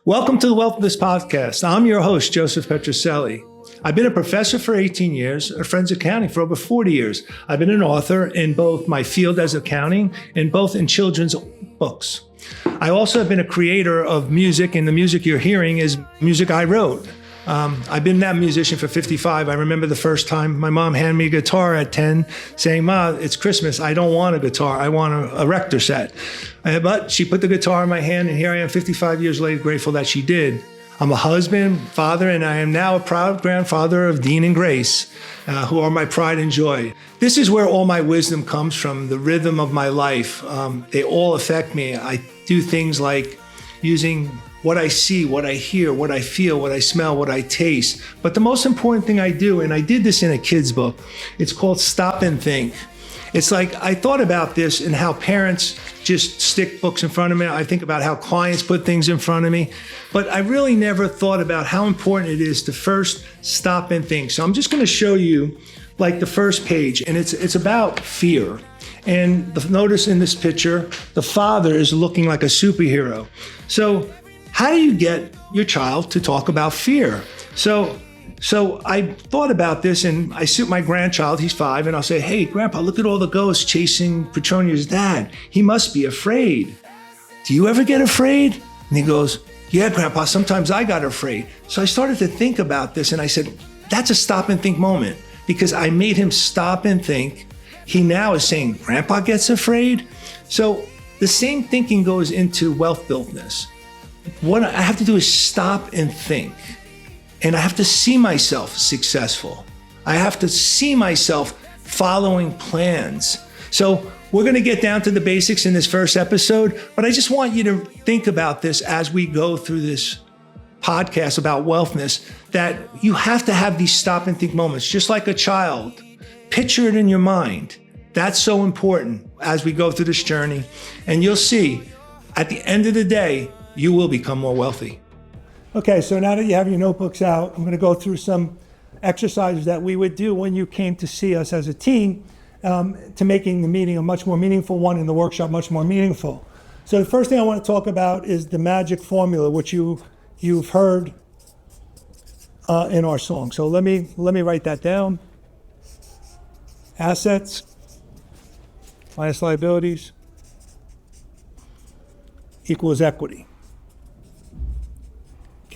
Welcome to the Wealthness podcast. I'm your host, Joseph Petroselli. I've been a professor for 18 years, a forensic accounting for over 40 years. I've been an author in both my field as accounting and both in children's books. I also have been a creator of music, and the music you're hearing is music I wrote. I've been that musician for 55. I remember the first time my mom handed me a guitar at 10 saying, "Ma, it's Christmas. I don't want a guitar. I want a Rector set." But she put the guitar in my hand, and here I am 55 years later, grateful that she did. I'm a husband, father, and I am now a proud grandfather of Dean and Grace, who are my pride and joy. This is where all my wisdom comes from, the rhythm of my life. They all affect me. I do things like using what I see, what I hear, what I feel, what I smell, what I taste. But the most important thing I do, and I did this in a kid's book, it's called Stop and Think. It's like I thought about this and how parents just stick books in front of me. I think about how clients put things in front of me, but I really never thought about how important it is to first stop and think. So I'm just going to show you like the first page, and it's about fear. And notice in this picture, the father is looking like a superhero. So how do you get your child to talk about fear? So I thought about this, and I sit my grandchild, he's 5, and I'll say, "Hey, Grandpa, look at all the ghosts chasing Petronio's dad. He must be afraid. Do you ever get afraid?" And he goes, "Yeah, Grandpa, sometimes I got afraid." So I started to think about this, and I said, that's a stop and think moment, because I made him stop and think. He now is saying, "Grandpa gets afraid." So the same thinking goes into wealth buildness. What I have to do is stop and think. And I have to see myself successful. I have to see myself following plans. So we're going to get down to the basics in this first episode, but I just want you to think about this as we go through this podcast about wealthness, that you have to have these stop and think moments, just like a child. Picture it in your mind. That's so important as we go through this journey. And you'll see, at the end of the day, you will become more wealthy. Okay, so now that you have your notebooks out, I'm going to go through some exercises that we would do when you came to see us as a team, to making the meeting a much more meaningful one and the workshop much more meaningful. So the first thing I want to talk about is the magic formula, which you've heard in our song. So let me write that down. Assets minus liabilities equals equity.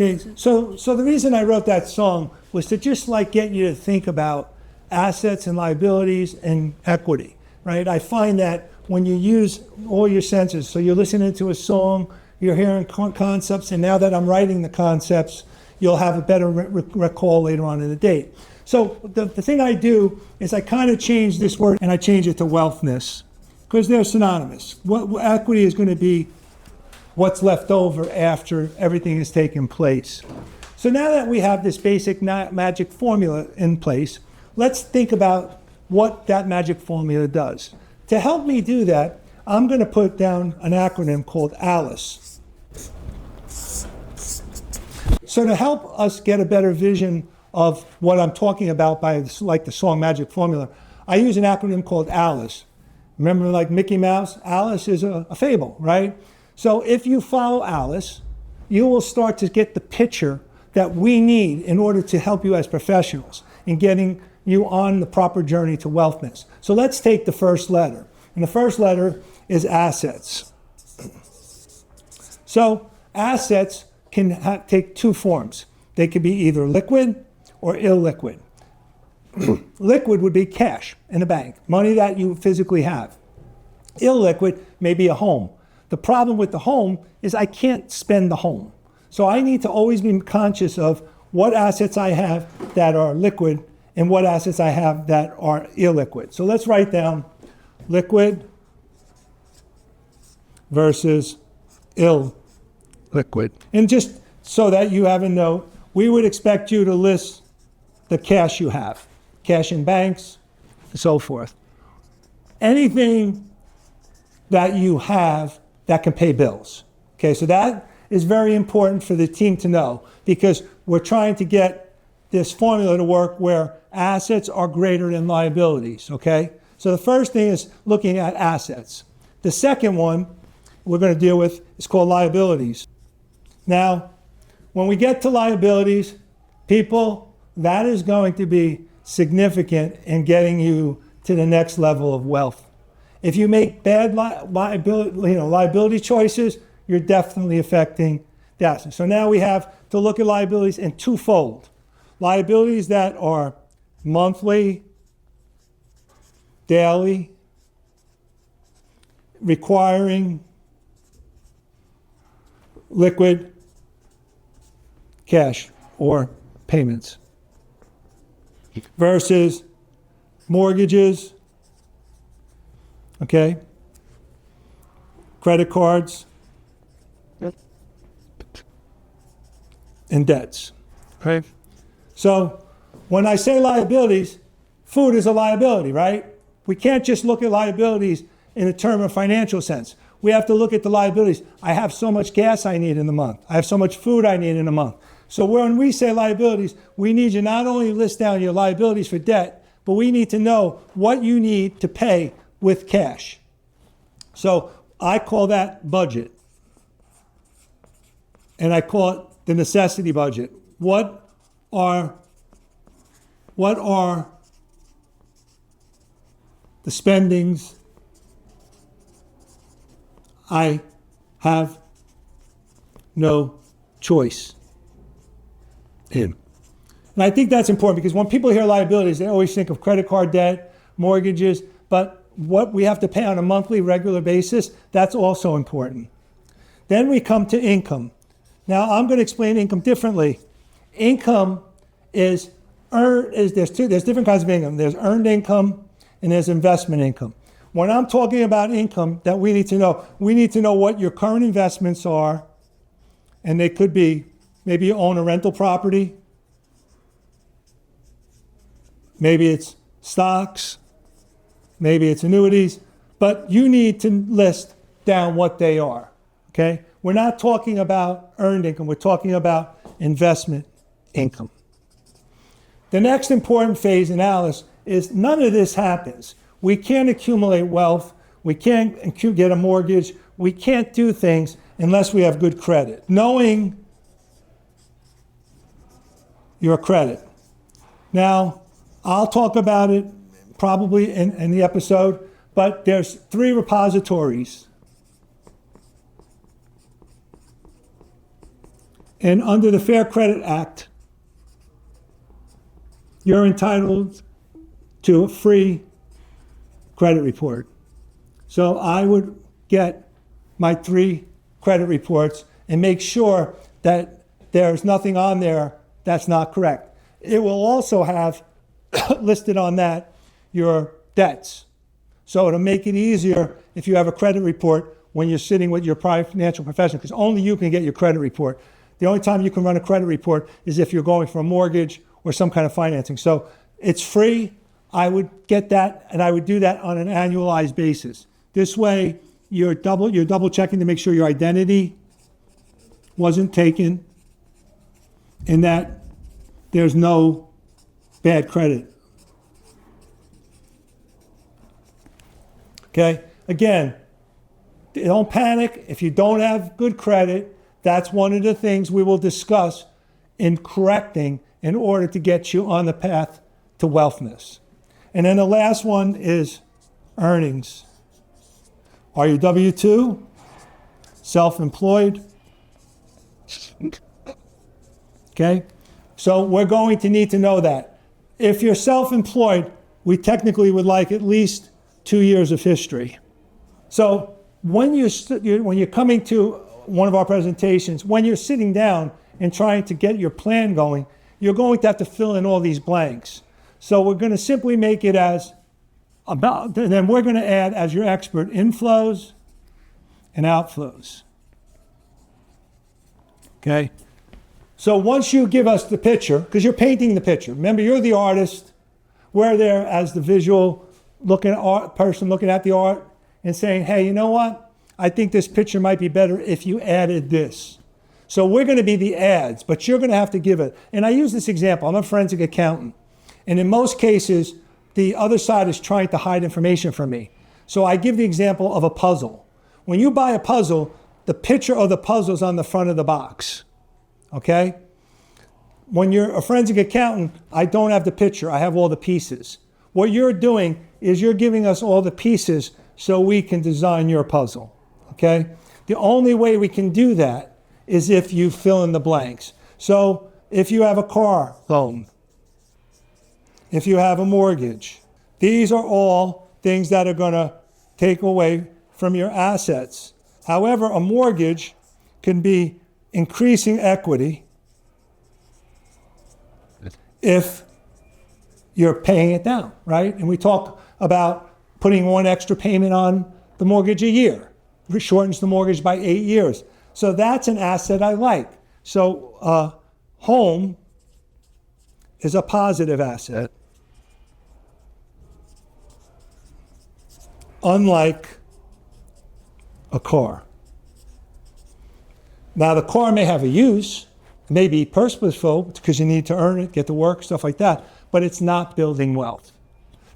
Okay, so the reason I wrote that song was to just like get you to think about assets and liabilities and equity, right? I find that when you use all your senses, so you're listening to a song, you're hearing concepts, and now that I'm writing the concepts, you'll have a better recall later on in the day. So the thing I do is I kind of change this word and I change it to wealthness, because they're synonymous. What equity is going to be what's left over after everything has taken place. So now that we have this basic magic formula in place, let's think about what that magic formula does. To help me do that, I'm going to put down an acronym called A.L.I.C.E. So to help us get a better vision of what I'm talking about by like the song Magic Formula, I use an acronym called A.L.I.C.E. Remember, like Mickey Mouse? A.L.I.C.E is a fable, right? So if you follow A.L.I.C.E, you will start to get the picture that we need in order to help you as professionals in getting you on the proper journey to wealthness. So let's take the first letter. And the first letter is assets. So assets can take two forms. They could be either liquid or illiquid. Liquid would be cash in the bank, money that you physically have. Illiquid may be a home. The problem with the home is I can't spend the home. So I need to always be conscious of what assets I have that are liquid and what assets I have that are illiquid. So let's write down liquid versus illiquid. And just so that you have a note, we would expect you to list the cash you have, cash in banks, and so forth. Anything that you have that can pay bills. Okay, so that is very important for the team to know, because we're trying to get this formula to work where assets are greater than liabilities, okay? So the first thing is looking at assets. The second one we're going to deal with is called liabilities. Now, when we get to liabilities, people, that is going to be significant in getting you to the next level of wealth. If you make bad liability choices, you're definitely affecting the asset. So now we have to look at liabilities in twofold. Liabilities that are monthly, daily, requiring liquid cash or payments versus mortgages, okay, credit cards, and debts. Okay. So when I say liabilities, food is a liability, right? We can't just look at liabilities in a term of financial sense. We have to look at the liabilities. I have so much gas I need in the month. I have so much food I need in a month. So when we say liabilities, we need you not only to list down your liabilities for debt, but we need to know what you need to pay with cash. So I call that budget. And I call it the necessity budget. What are the spendings I have no choice in? And I think that's important because when people hear liabilities, they always think of credit card debt, mortgages, but what we have to pay on a monthly, regular basis, that's also important. Then we come to income. Now, I'm going to explain income differently. Income there's different kinds of income. There's earned income and there's investment income. When I'm talking about income that we need to know what your current investments are, and they could be, maybe you own a rental property, maybe it's stocks, maybe it's annuities, but you need to list down what they are, okay? We're not talking about earned income, we're talking about investment income. The next important phase in A.L.I.C.E. is none of this happens. We can't accumulate wealth, we can't get a mortgage, we can't do things unless we have good credit. Knowing your credit. Now, I'll talk about it probably in the episode, but there's 3 repositories. And under the Fair Credit Act, you're entitled to a free credit report. So I would get my 3 credit reports and make sure that there's nothing on there that's not correct. It will also have listed on that your debts. So it'll make it easier if you have a credit report when you're sitting with your financial professional, because only you can get your credit report. The only time you can run a credit report is if you're going for a mortgage or some kind of financing. So it's free. I would get that, and I would do that on an annualized basis. This way, you're double checking to make sure your identity wasn't taken and that there's no bad credit. Okay? Again, don't panic. If you don't have good credit, that's one of the things we will discuss in correcting in order to get you on the path to wealthness. And then the last one is earnings. Are you W-2? Self-employed? Okay? So we're going to need to know that. If you're self-employed, we technically would like at least 2 years of history. So when you're coming to one of our presentations, when you're sitting down and trying to get your plan going, you're going to have to fill in all these blanks. So we're going to simply make it as about, then we're going to add as your expert inflows and outflows. Okay? So once you give us the picture, because you're painting the picture, remember you're the artist, we're there as the visual person looking at the art and saying, hey, you know what? I think this picture might be better if you added this. So we're going to be the ads, but you're going to have to give it. And I use this example. I'm a forensic accountant. And in most cases, the other side is trying to hide information from me. So I give the example of a puzzle. When you buy a puzzle, the picture of the puzzle is on the front of the box. okay? When you're a forensic accountant, I don't have the picture. I have all the pieces. What you're doing is you're giving us all the pieces so we can design your puzzle, okay? The only way we can do that is if you fill in the blanks. So if you have a car loan, if you have a mortgage, these are all things that are going to take away from your assets. However, a mortgage can be increasing equity if you're paying it down, right? And we talk about putting one extra payment on the mortgage a year, which shortens the mortgage by 8 years. So that's an asset I like. So home is a positive asset, unlike a car. Now the car may have a use, it may be purposeful because you need to earn it, get to work, stuff like that, but it's not building wealth.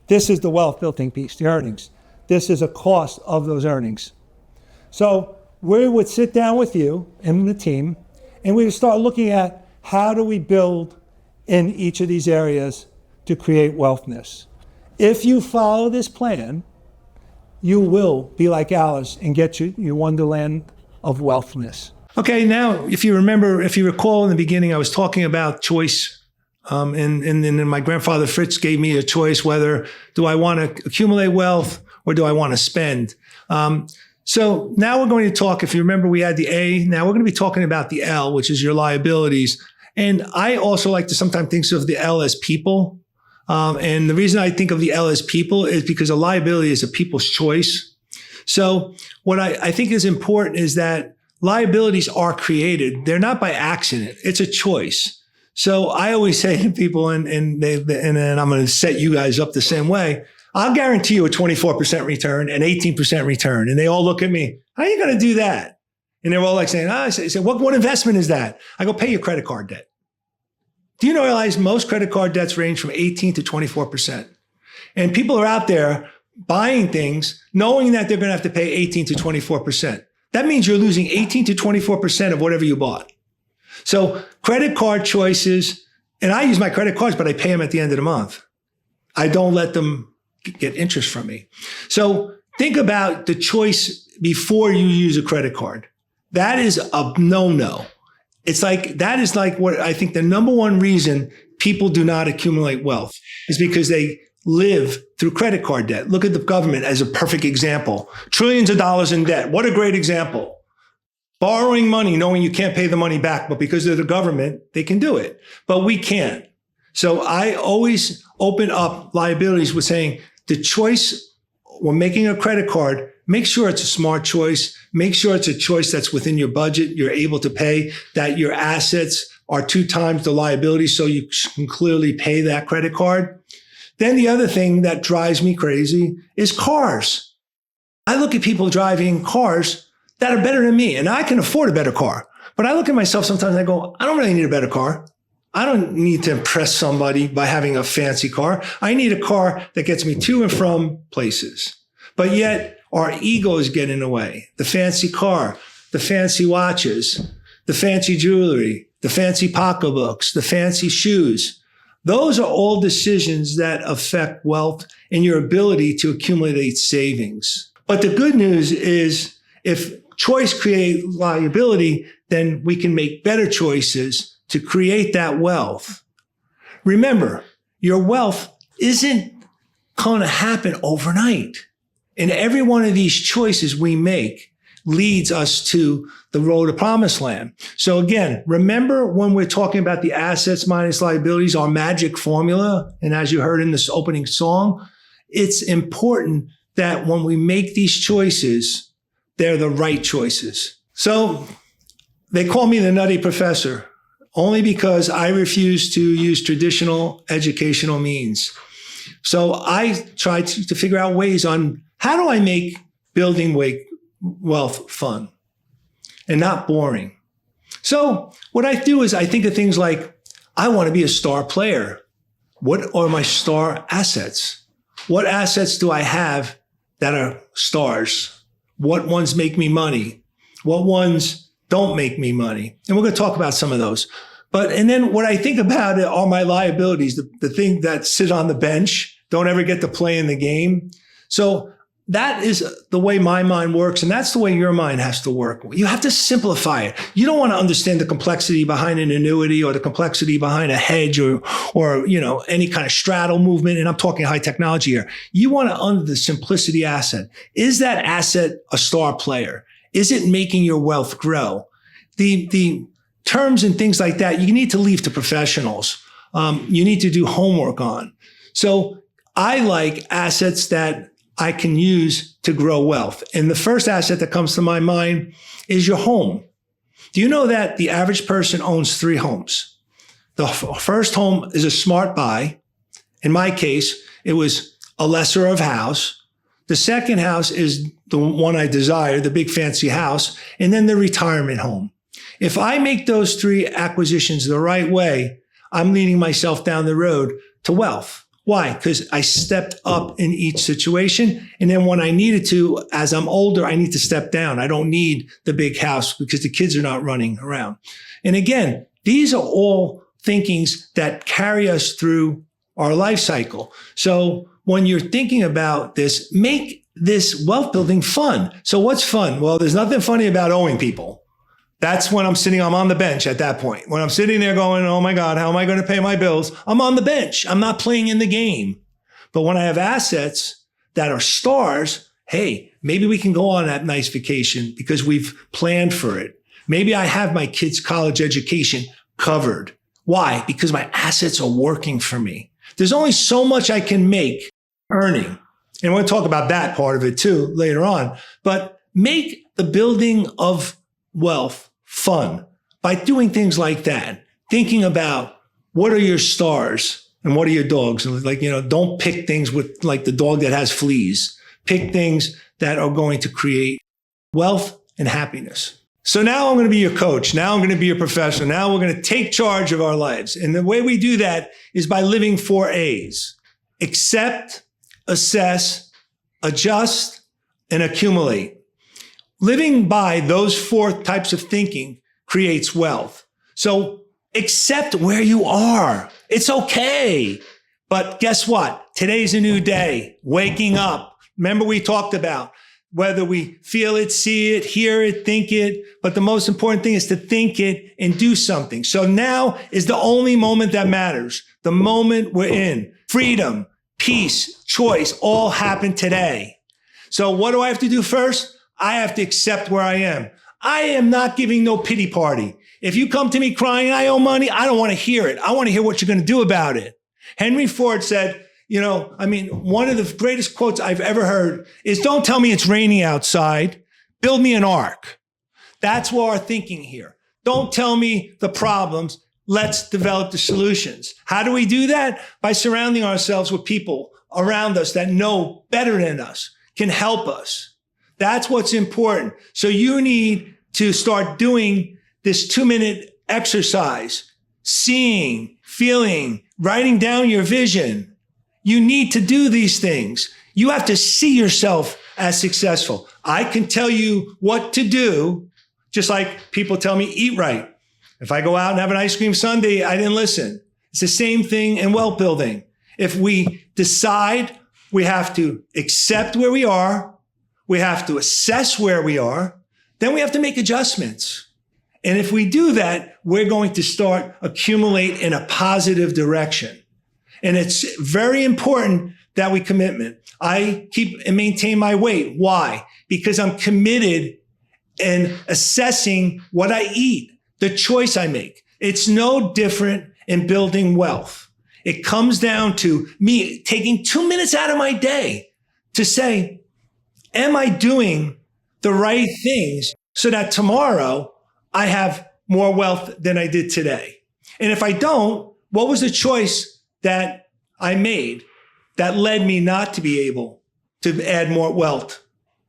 This is the wealth building piece, the earnings. This is a cost of those earnings. So we would sit down with you and the team, and we would start looking at how do we build in each of these areas to create wealthness. If you follow this plan, you will be like Alice and get to your wonderland of wealthness. Okay, now, if you recall in the beginning, I was talking about choice. And my grandfather Fritz gave me a choice whether do I want to accumulate wealth or do I want to spend. So now we're going to talk, if you remember, we had the A, now we're going to be talking about the L, which is your liabilities. And I also like to sometimes think of the L as people. And the reason I think of the L as people is because a liability is a people's choice. So what I think is important is that liabilities are created. They're not by accident. It's a choice. So I always say to people, and I'm going to set you guys up the same way, I'll guarantee you a 24% return, an 18% return. And they all look at me, how are you going to do that? And they're all like saying, I say, what investment is that? I go, pay your credit card debt. Do you realize most credit card debts range from 18 to 24%? And people are out there buying things knowing that they're going to have to pay 18 to 24%. That means you're losing 18 to 24% of whatever you bought. So credit card choices, and I use my credit cards, but I pay them at the end of the month. I don't let them get interest from me. So think about the choice before you use a credit card. That is a no-no. That is like what I think the number one reason people do not accumulate wealth is because they live through credit card debt. Look at the government as a perfect example. Trillions of dollars in debt. What a great example. Borrowing money, knowing you can't pay the money back, but because they're the government, they can do it. But we can't. So I always open up liabilities with saying the choice when making a credit card, make sure it's a smart choice. Make sure it's a choice that's within your budget. You're able to pay, that your assets are 2 times the liability so you can clearly pay that credit card. Then the other thing that drives me crazy is cars. I look at people driving cars that are better than me, and I can afford a better car. But I look at myself sometimes and I go, I don't really need a better car. I don't need to impress somebody by having a fancy car. I need a car that gets me to and from places. But yet our egos get in the way. The fancy car, the fancy watches, the fancy jewelry, the fancy pocketbooks, the fancy shoes. Those are all decisions that affect wealth and your ability to accumulate savings. But the good news is if choice creates liability, then we can make better choices to create that wealth. Remember, your wealth isn't going to happen overnight. And every one of these choices we make leads us to the road to promised land. So again, remember when we're talking about the assets minus liabilities, our magic formula, and as you heard in this opening song, it's important that when we make these choices, they're the right choices. So they call me the nutty professor only because I refuse to use traditional educational means. So I tried to figure out ways on how do I make building wealth fun and not boring. So what I do is I think of things like, I want to be a star player. What are my star assets? What assets do I have that are stars? What ones make me money? What ones don't make me money. And we're going to talk about some of those. And then what I think about it are my liabilities, the thing that sit on the bench, don't ever get to play in the game. So that is the way my mind works. And that's the way your mind has to work. You have to simplify it. You don't want to understand the complexity behind an annuity or the complexity behind a hedge or any kind of straddle movement. And I'm talking high technology here. You want to under the simplicity asset. Is that asset a star player? Is it making your wealth grow? The terms and things like that, you need to leave to professionals. You need to do homework on. So I like assets that I can use to grow wealth. And the first asset that comes to my mind is your home. Do you know that the average person owns 3 homes? The first home is a smart buy. In my case, it was a lesser of house. The second house is the one I desire, the big fancy house, and then the retirement home. If I make those 3 acquisitions the right way, I'm leading myself down the road to wealth. Why? Because I stepped up in each situation. And then when I needed to, as I'm older, I need to step down. I don't need the big house because the kids are not running around. And again, these are all thinkings that carry us through our life cycle. So when you're thinking about this, make this wealth building fun. So what's fun? Well, there's nothing funny about owing people. That's when I'm on the bench at that point. When I'm sitting there going, oh my God, how am I going to pay my bills? I'm on the bench. I'm not playing in the game. But when I have assets that are stars, hey, maybe we can go on that nice vacation because we've planned for it. Maybe I have my kids' college education covered. Why? Because my assets are working for me. There's only so much I can make earning. And we'll talk about that part of it too later on. But make the building of wealth fun by doing things like that. Thinking about what are your stars and what are your dogs? And don't pick things with like the dog that has fleas. Pick things that are going to create wealth and happiness. So now I'm going to be your coach. Now I'm going to be your professor. Now we're going to take charge of our lives. And the way we do that is by living 4 A's. Accept, assess, adjust, and accumulate. Living by those 4 types of thinking creates wealth. So accept where you are. It's okay. But guess what? Today's a new day. Waking up. Remember we talked about whether we feel it, see it, hear it, think it. But the most important thing is to think it and do something. So now is the only moment that matters. The moment we're in. Freedom, peace, choice all happen today. So what do I have to do first? I have to accept where I am. I am not giving no pity party. If you come to me crying, I owe money, I don't want to hear it. I want to hear what you're going to do about it. Henry Ford said, one of the greatest quotes I've ever heard is, don't tell me it's raining outside. Build me an ark. That's what our thinking here. Don't tell me the problems. Let's develop the solutions. How do we do that? By surrounding ourselves with people around us that know better than us, can help us. That's what's important. So you need to start doing this 2-minute exercise, seeing, feeling, writing down your vision. You need to do these things. You have to see yourself as successful. I can tell you what to do, just like people tell me eat right. If I go out and have an ice cream sundae, I didn't listen. It's the same thing in wealth building. If we decide we have to accept where we are, we have to assess where we are, then we have to make adjustments. And if we do that, we're going to start accumulate in a positive direction. And it's very important that we commitment. I keep and maintain my weight. Why? Because I'm committed in assessing what I eat, the choice I make. It's no different in building wealth. It comes down to me taking 2 minutes out of my day to say, am I doing the right things so that tomorrow I have more wealth than I did today? And if I don't, what was the choice that I made that led me not to be able to add more wealth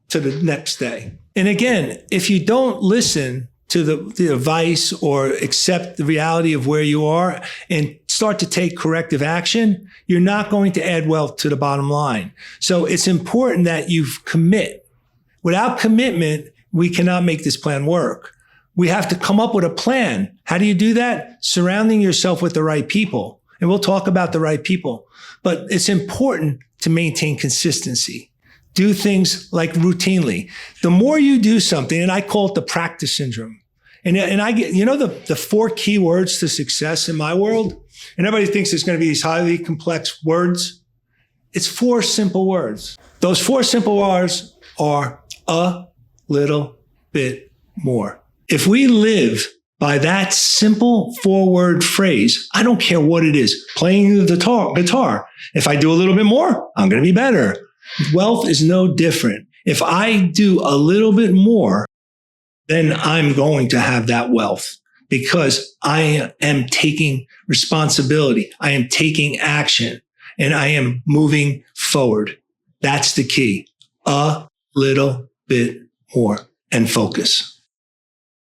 to the next day? And again, if you don't listen to the advice or accept the reality of where you are and start to take corrective action, you're not going to add wealth to the bottom line. So it's important that you commit. Without commitment, we cannot make this plan work. We have to come up with a plan. How do you do that? Surrounding yourself with the right people. And we'll talk about the right people. But it's important to maintain consistency. Do things like routinely. The more you do something, and I call it the practice syndrome. And I get, the 4 key words to success in my world, and everybody thinks it's going to be these highly complex words. It's 4 simple words. Those 4 simple words are a little bit more. If we live by that simple 4-word phrase, I don't care what it is, playing the guitar. If I do a little bit more, I'm going to be better. Wealth is no different. If I do a little bit more, then I'm going to have that wealth because I am taking responsibility. I am taking action and I am moving forward. That's the key. A little bit more and focus.